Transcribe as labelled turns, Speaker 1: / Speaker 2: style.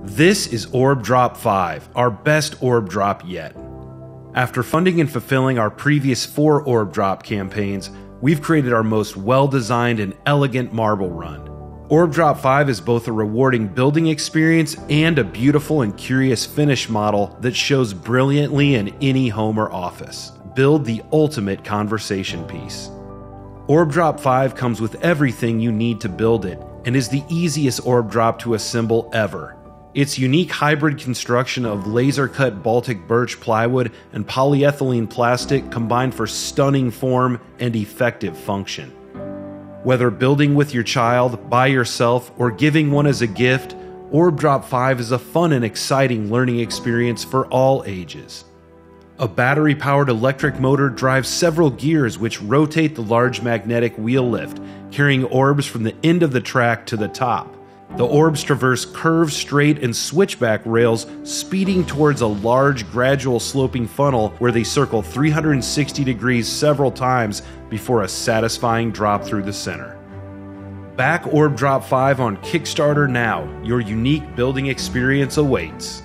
Speaker 1: This is Orb Drop 5, our best orb drop yet. After funding and fulfilling our previous 4 orb drop campaigns, we've created our most well-designed and elegant marble run. Orb Drop 5 is both a rewarding building experience and a beautiful and curious finish model that shows brilliantly in any home or office. Build the ultimate conversation piece. Orb Drop 5 comes with everything you need to build it and is the easiest orb drop to assemble ever. Its unique hybrid construction of laser-cut Baltic birch plywood and polyethylene plastic combine for stunning form and effective function. Whether building with your child, by yourself, or giving one as a gift, Orb Drop 5 is a fun and exciting learning experience for all ages. A battery-powered electric motor drives several gears which rotate the large magnetic wheel lift, carrying orbs from the end of the track to the top. The orbs traverse curved, straight, and switchback rails, speeding towards a large, gradual sloping funnel where they circle 360 degrees several times before a satisfying drop through the center. Back Orb Drop 5 on Kickstarter now. Your unique building experience awaits.